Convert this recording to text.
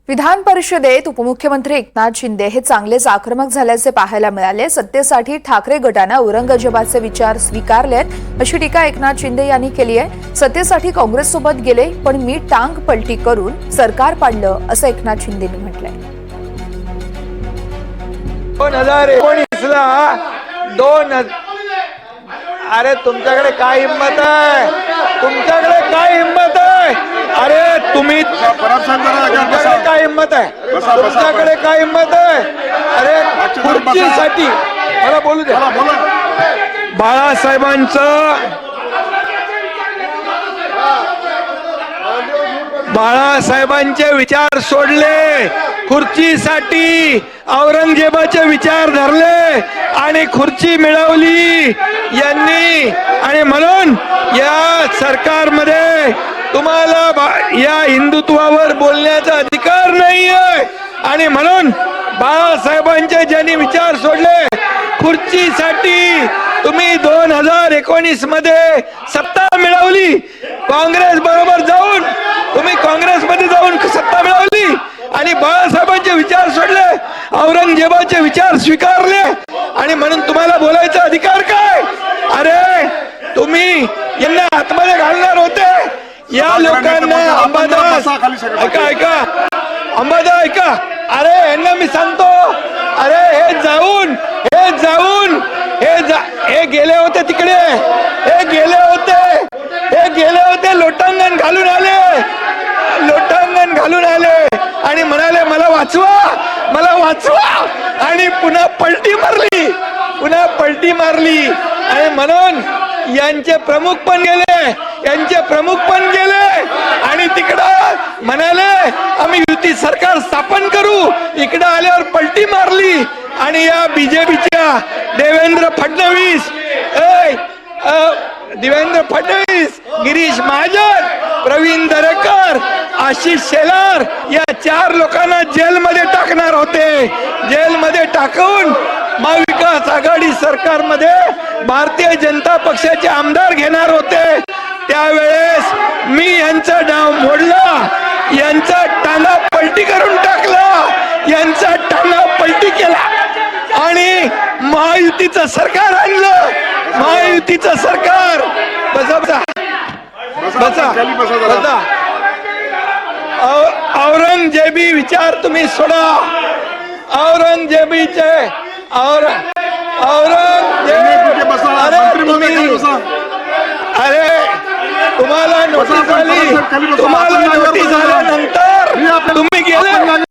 विधान परिषदेत उपमुख्यमंत्री एकनाथ शिंदे हे चांगलेच आक्रमक झाल्याचे पाहायला मिळाले। सत्तेसाठी ठाकरे गटाने औरंगजेबाचे विचार स्वीकारलेत अशी टीका एकनाथ शिंदे यांनी केली आहे। सत्तेसाठी काँग्रेससोबत गेले पण मी टांग पलटी करून सरकार पाडलं असं एकनाथ शिंदेंनी म्हटलंय। 2019 ला अरे तुमच्याकडे काय हिम्मत आहे? तुमच्याकडे काय हिम्मत आहे? अरे तुम्ही तुमच्याकडे काय हिम्मत आहे? तुमच्याकडे काय हिम्मत आहे? अरे खुर्चीसाठी मला बोलू द्या। बाळासाहेबांचे विचार सोडले, खुर्चीसाठी औरंगजेबाचे विचार धरले आणि खुर्ची मिळवली यांनी। आणि म्हणून या सरकारमध्ये तुम्हाला या हिंदुत्वावर बोलण्याचा अधिकार नाहीये। आणि म्हणून बाळासाहेबांचे ज्यांनी विचार सोडले, खुर्चीसाठी तुम्ही 2019 मध्ये सत्ता मिळवली, काँग्रेस बरोबर जाऊन तुम्ही काँग्रेसमध्ये जाऊन सत्ता मिळवली आणि बाळासाहेबांचे विचार सोडले, औरंगजेबाचे विचार स्वीकारले आणि म्हणून तुम्हाला बोलायचा अधिकार काय? अरे तुम्ही यांना आतमध्ये घालणार होते या लोकांना। अंबादास ऐका अंबादास ऐका, अरे यांना मी सांगतो, अरे हे जाऊन हे गेले होते तिकडे, हे गेले होते लोटांगण घालून आले आणि म्हणाले मला वाचवा आणि पुन्हा पलटी मारली आणि म्हणून यांचे प्रमुख पण गेले आणि तिकडं म्हणाले आम्ही युती सरकार स्थापन करू, इकडं आल्यावर पलटी मारली। आणि या बीजेपीच्या देवेंद्र फडणवीस, गिरीश महाजन, प्रवीण दरेकर, आशिष शेलार या 4 लोकांना जेलमध्ये टाकणार होते। जेलमध्ये टाकून महाविकास आघाडी सरकारमध्ये भारतीय जनता पक्षाचे आमदार घेणार होते। त्यावेळेस मी यांचा डाव मोडला, यांचा टांगा पलटी करून टाकला, यांचा टांगा पलटी केला आणि महायुतीचं सरकार आणलं। महायुतीचं सरकार बसा औरंगजेबी विचार तुम्ही सोडा। औरंगजेबीचे अरे तुम्हाला नोटीस आली, तुम्हाला नोटीस आल्यानंतर तुम्ही गेले